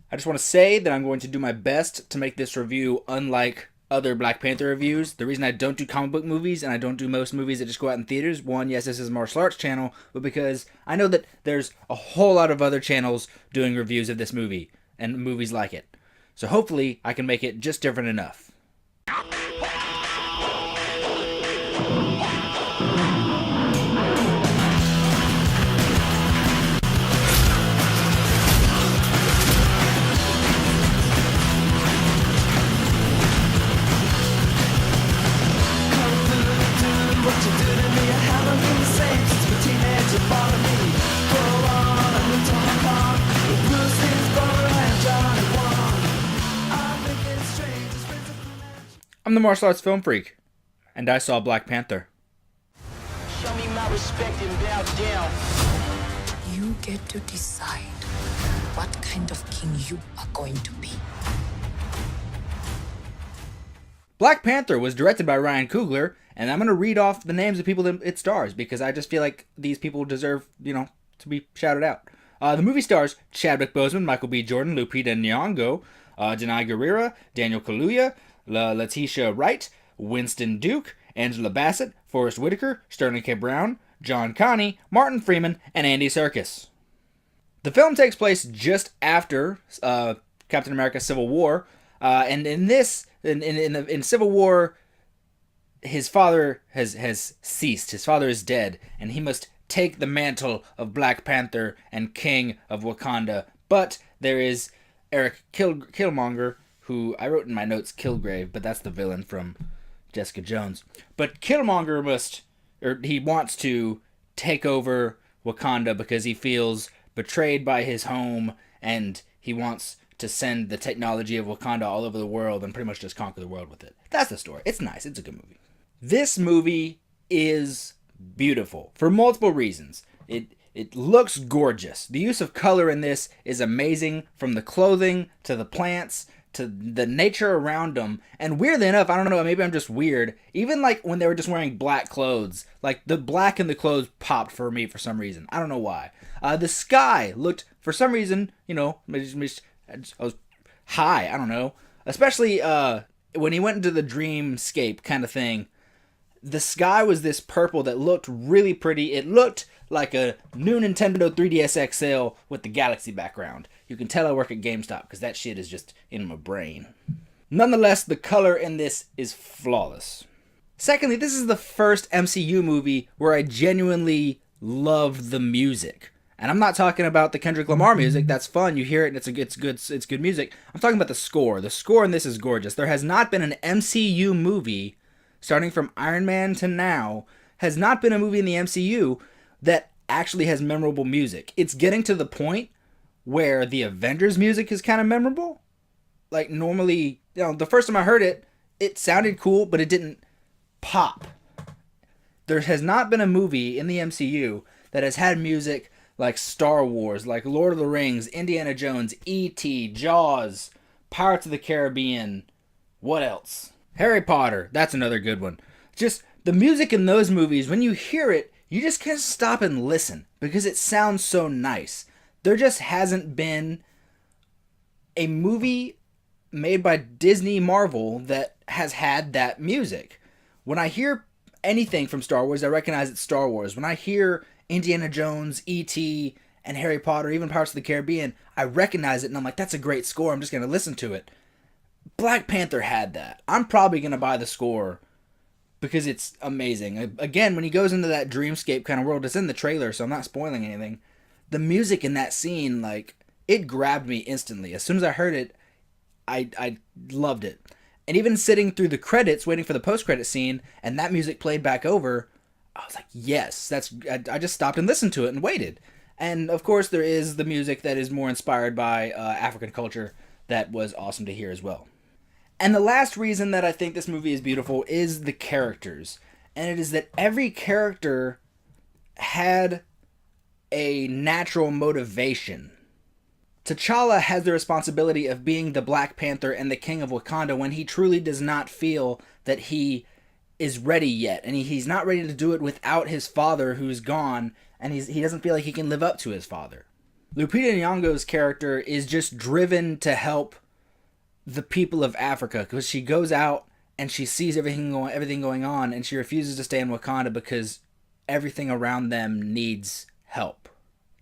I just want to say that I'm going to do my best to make this review unlike other Black Panther reviews. The reason I don't do comic book movies and I don't do most movies that just go out in theaters, one, yes, this is a martial arts channel, but because I know that there's a whole lot of other channels doing reviews of this movie and movies like it. So hopefully I can make it just different enough. I'm the martial arts film freak, and I saw Black Panther. Show me my respect and bow down. You get to decide what kind of king you are going to be. Black Panther was directed by Ryan Coogler, and I'm going to read off the names of people that it stars because I just feel like these people deserve, to be shouted out. The movie stars Chadwick Boseman, Michael B. Jordan, Lupita Nyong'o, Denai Guerrera, Daniel Kaluuya, Letitia Wright, Winston Duke, Angela Bassett, Forrest Whitaker, Sterling K. Brown, John Connie, Martin Freeman, and Andy Serkis. The film takes place just after Captain America: Civil War, and in Civil War, his father has ceased. His father is dead, and he must take the mantle of Black Panther and King of Wakanda. But there is Eric Killmonger, who I wrote in my notes Kilgrave, but that's the villain from Jessica Jones. But Killmonger wants to take over Wakanda because he feels betrayed by his home, and he wants to send the technology of Wakanda all over the world and pretty much just conquer the world with it. That's the story. It's nice. It's a good movie. This movie is beautiful for multiple reasons. It looks gorgeous. The use of color in this is amazing, from the clothing to the plants to the nature around them. And weirdly enough, I don't know, maybe I'm just weird, even like when they were just wearing black clothes, like the black in the clothes popped for me for some reason. I don't know why. The sky looked, for some reason, I was high. I don't know. Especially when he went into the dreamscape kind of thing. The sky was this purple that looked really pretty. It looked like a new Nintendo 3DS XL with the Galaxy background. You can tell I work at GameStop because that shit is just in my brain. Nonetheless, the color in this is flawless. Secondly, this is the first MCU movie where I genuinely loved the music. And I'm not talking about the Kendrick Lamar music. That's fun. You hear it and it's good music. I'm talking about the score. The score in this is gorgeous. There has not been an MCU movie, starting from Iron Man to now, has not been a movie in the MCU that actually has memorable music. It's getting to the point where the Avengers music is kind of memorable. Like normally, the first time I heard it, it sounded cool, but it didn't pop. There has not been a movie in the MCU that has had music like Star Wars, like Lord of the Rings, Indiana Jones, E.T., Jaws, Pirates of the Caribbean. What else? Harry Potter. That's another good one. Just the music in those movies, when you hear it, you just can't stop and listen because it sounds so nice. There just hasn't been a movie made by Disney Marvel that has had that music. When I hear anything from Star Wars, I recognize it's Star Wars. When I hear Indiana Jones, E.T., and Harry Potter, even Pirates of the Caribbean, I recognize it and I'm like, that's a great score. I'm just going to listen to it. Black Panther had that. I'm probably going to buy the score because it's amazing. Again, when he goes into that dreamscape kind of world, it's in the trailer, so I'm not spoiling anything. The music in that scene, like, it grabbed me instantly. As soon as I heard it, I loved it. And even sitting through the credits, waiting for the post-credit scene, and that music played back over, I was like, yes, I just stopped and listened to it and waited. And, of course, there is the music that is more inspired by African culture that was awesome to hear as well. And the last reason that I think this movie is beautiful is the characters. And it is that every character had a natural motivation. T'Challa has the responsibility of being the Black Panther and the King of Wakanda when he truly does not feel that he is ready yet. And he's not ready to do it without his father who's gone, and he doesn't feel like he can live up to his father. Lupita Nyong'o's character is just driven to help the people of Africa because she goes out and she sees everything going on, and she refuses to stay in Wakanda because everything around them needs help.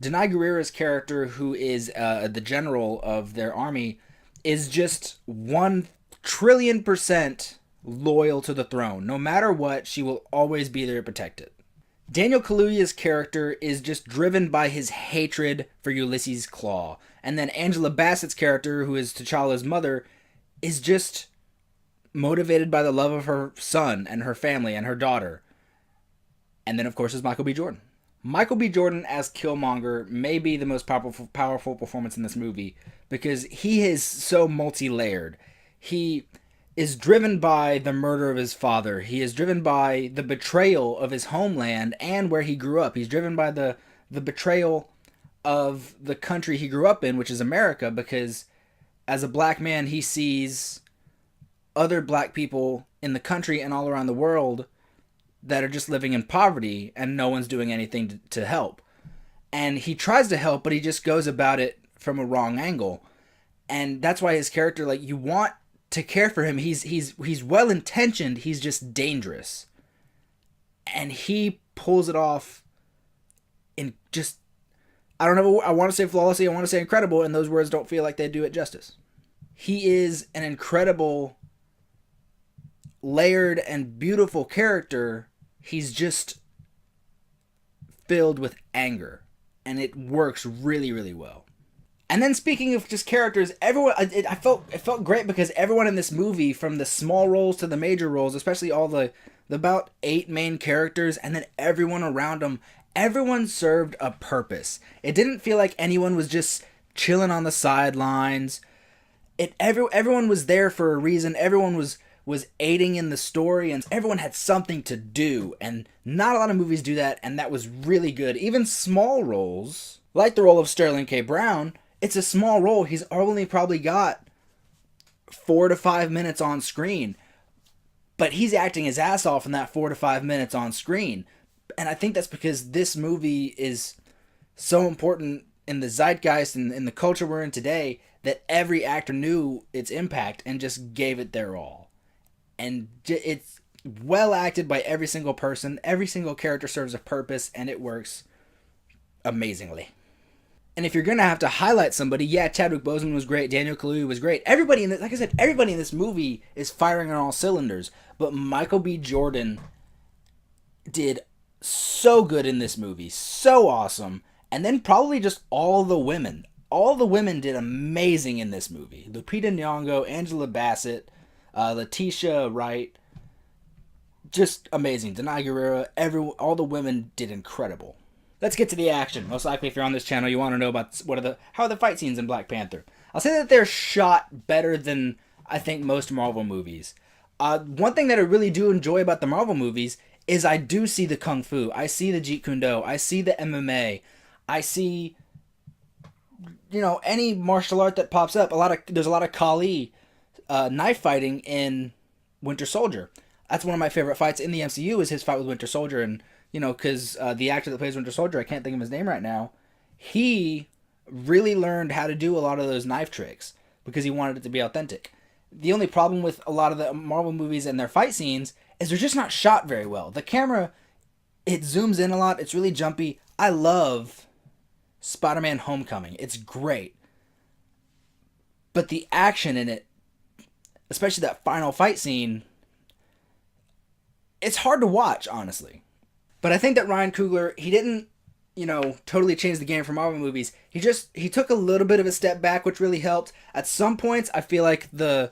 Denai Guerrera's character, who is the general of their army, is just 1,000,000,000,000% loyal to the throne. No matter what, she will always be there to protect it. Daniel Kaluuya's character is just driven by his hatred for Ulysses Klaue. And then Angela Bassett's character, who is T'Challa's mother, is just motivated by the love of her son and her family and her daughter. And then, of course, is Michael B. Jordan. Michael B. Jordan as Killmonger may be the most powerful performance in this movie because he is so multi-layered. He is driven by the murder of his father. He is driven by the betrayal of his homeland and where he grew up. He's driven by the betrayal of the country he grew up in, which is America, because as a black man, he sees other black people in the country and all around the world that are just living in poverty and no one's doing anything to help. And he tries to help, but he just goes about it from a wrong angle. And that's why his character, like, you want to care for him. He's well intentioned. He's just dangerous, and he pulls it off in just, I don't know. I want to say flawlessly. I want to say incredible, and those words don't feel like they do it justice. He is an incredible, layered and beautiful character. He's just filled with anger, and it works really, really well. And then speaking of just characters, everyone, it felt great because everyone in this movie, from the small roles to the major roles, especially all the about 8 main characters, and then everyone around them, everyone served a purpose. It didn't feel like anyone was just chilling on the sidelines. Everyone was there for a reason. Everyone was aiding in the story, and everyone had something to do. And not a lot of movies do that, and that was really good. Even small roles, like the role of Sterling K. Brown. It's a small role. He's only probably got 4 to 5 minutes on screen. But he's acting his ass off in that 4 to 5 minutes on screen. And I think that's because this movie is so important in the zeitgeist and in the culture we're in today that every actor knew its impact and just gave it their all. And it's well acted by every single person. Every single character serves a purpose, and it works amazingly. And if you're going to have to highlight somebody, yeah, Chadwick Boseman was great. Daniel Kaluuya was great. Everybody in this, like I said, everybody in this movie is firing on all cylinders. But Michael B. Jordan did so good in this movie. So awesome. And then probably just all the women. All the women did amazing in this movie. Lupita Nyong'o, Angela Bassett, Letitia Wright. Just amazing. Denai Guerrera, all the women did incredible. Let's get to the action. Most likely, if you're on this channel, you want to know about how are the fight scenes in Black Panther. I'll say that they're shot better than I think most Marvel movies. One thing that I really do enjoy about the Marvel movies is I do see the Kung Fu. I see the Jeet Kune Do. I see the MMA. I see, any martial art that pops up. There's a lot of Kali knife fighting in Winter Soldier. That's one of my favorite fights in the MCU is his fight with Winter Soldier, and because the actor that plays Winter Soldier, I can't think of his name right now, he really learned how to do a lot of those knife tricks because he wanted it to be authentic. The only problem with a lot of the Marvel movies and their fight scenes is they're just not shot very well. The camera, it zooms in a lot. It's really jumpy. I love Spider-Man Homecoming. It's great. But the action in it, especially that final fight scene, it's hard to watch, honestly. But I think that Ryan Coogler, he didn't, totally change the game for Marvel movies. He took a little bit of a step back, which really helped. At some points, I feel like the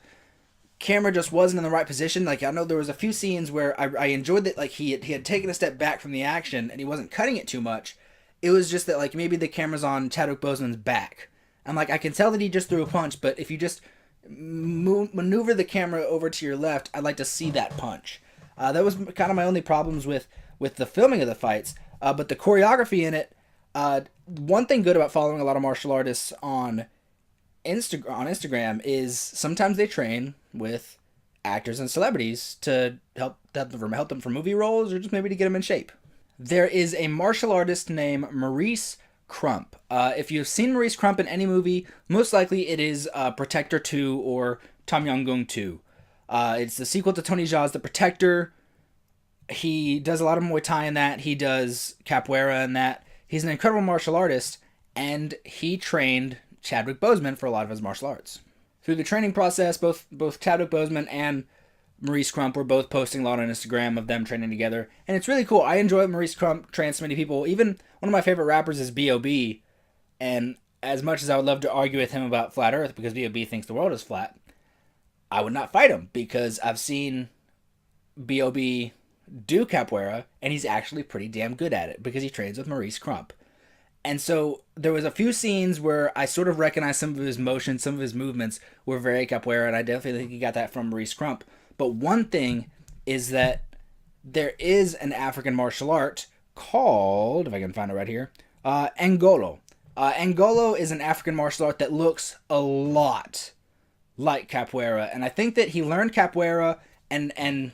camera just wasn't in the right position. Like, I know there was a few scenes where I enjoyed that, like, he had taken a step back from the action, and he wasn't cutting it too much. It was just that, like, maybe the camera's on Chadwick Boseman's back. I'm like, I can tell that he just threw a punch, but if you just maneuver the camera over to your left, I'd like to see that punch. That was kind of my only problems with the filming of the fights. But the choreography in it, one thing good about following a lot of martial artists on Instagram is sometimes they train with actors and celebrities to help them for movie roles or just maybe to get them in shape. There is a martial artist named Maurice Crump. If you've seen Maurice Crump in any movie, most likely it is Protector 2 or Tom Yum-Goong 2. It's the sequel to Tony Jaa's The Protector. He does a lot of Muay Thai in that. He does capoeira in that. He's an incredible martial artist, and he trained Chadwick Boseman for a lot of his martial arts. Through the training process, both Chadwick Boseman and Maurice Crump were both posting a lot on Instagram of them training together, and it's really cool. I enjoy Maurice Crump trains so many people. Even one of my favorite rappers is B.O.B., and as much as I would love to argue with him about flat Earth because B.O.B. thinks the world is flat, I would not fight him because I've seen B.O.B. do capoeira, and he's actually pretty damn good at it because he trains with Maurice Crump. And so there was a few scenes where I sort of recognized some of his motions, some of his movements were very capoeira, and I definitely think he got that from Maurice Crump. But one thing is that there is an African martial art called, if I can find it right here, Angolo. Angolo is an African martial art that looks a lot like capoeira, and I think that he learned capoeira and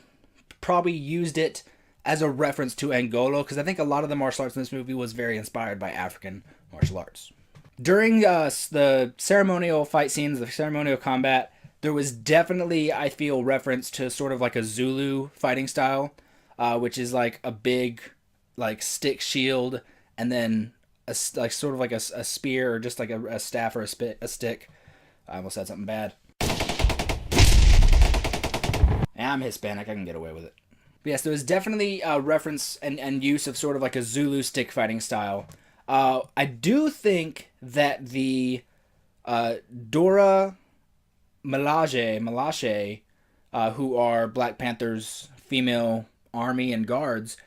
probably used it as a reference to Angolo, because I think a lot of the martial arts in this movie was very inspired by African martial arts. During the ceremonial fight scenes, the ceremonial combat, there was definitely, I feel, reference to sort of like a Zulu fighting style, which is like a big, like stick shield, and then like sort of like a spear, or just like a staff or a stick. I almost said something bad. I'm Hispanic, I can get away with it. But yes, there was definitely a reference and use of sort of like a Zulu stick fighting style. I do think that the Dora Milaje, who are Black Panther's female army and guards,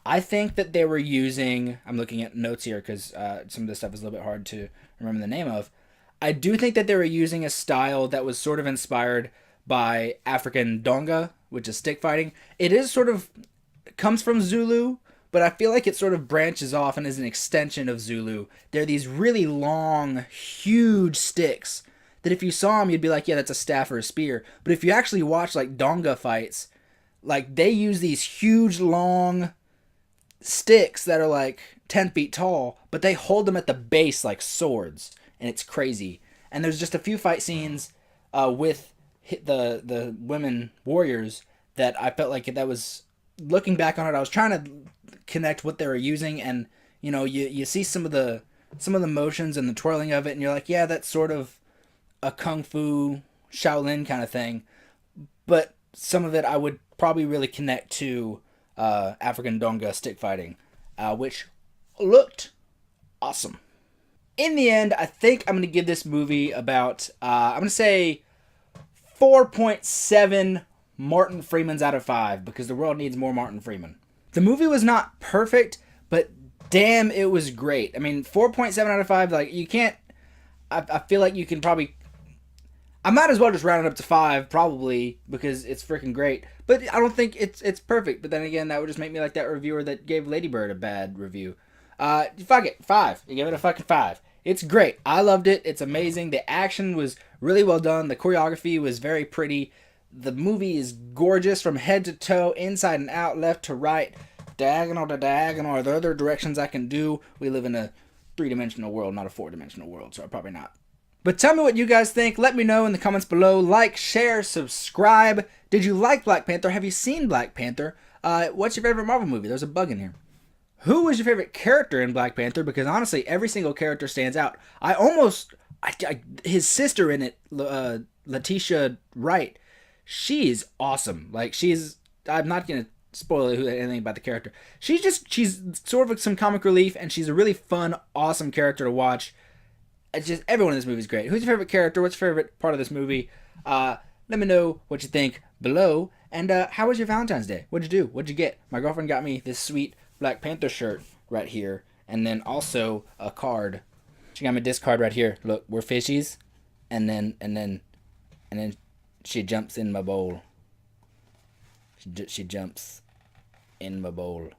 I think that they were using, I'm looking at notes here because some of this stuff is a little bit hard to remember the name of. I do think that they were using a style that was sort of inspired by African Donga, which is stick fighting. It is sort of, comes from Zulu, but I feel like it sort of branches off and is an extension of Zulu. They're these really long, huge sticks that if you saw them, you'd be like, yeah, that's a staff or a spear. But if you actually watch like Donga fights, like they use these huge, long sticks that are like 10 feet tall, but they hold them at the base like swords, and it's crazy. And there's just a few fight scenes with the women warriors that I felt like that was, looking back on it, I was trying to connect what they were using, and you know, you see some of the motions and the twirling of it, and you're like, yeah, that's sort of a kung fu Shaolin kind of thing. But some of it I would probably really connect to African Donga stick fighting, which looked awesome. In the end, I think I'm going to give this movie about, I'm going to say 4.7 Martin Freemans out of 5, because the world needs more Martin Freeman. The movie was not perfect, but damn, it was great. I mean, 4.7 out of 5, like, you can't, I feel like you can probably, I might as well just round it up to 5, probably, because it's freaking great. But I don't think it's perfect. But then again, that would just make me like that reviewer that gave Lady Bird a bad review. Fuck it, 5. You give it a fucking 5. It's great. I loved it. It's amazing. The action was really well done. The choreography was very pretty. The movie is gorgeous from head to toe, inside and out, left to right, diagonal to diagonal. Are there other directions I can do? We live in a 3-dimensional world, not a 4-dimensional world, so probably not. But tell me what you guys think. Let me know in the comments below. Like, share, subscribe. Did you like Black Panther? Have you seen Black Panther? What's your favorite Marvel movie? There's a bug in here. Who was your favorite character in Black Panther? Because honestly, every single character stands out. His sister in it, Letitia Wright, she is awesome. Like, I'm not going to spoil anything about the character. She's sort of some comic relief, and she's a really fun, awesome character to watch. It's just, everyone in this movie is great. Who's your favorite character? What's your favorite part of this movie? Let me know what you think below. And how was your Valentine's Day? What'd you do? What'd you get? My girlfriend got me this sweet Black Panther shirt right here, and then also a card. She got me this card right here. Look, we're fishies, and then she jumps in my bowl. She jumps in my bowl.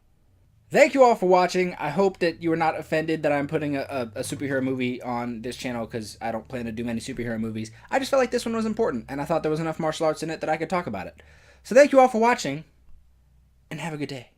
Thank you all for watching. I hope that you were not offended that I'm putting a superhero movie on this channel, because I don't plan to do many superhero movies. I just felt like this one was important, and I thought there was enough martial arts in it that I could talk about it. So thank you all for watching, and have a good day.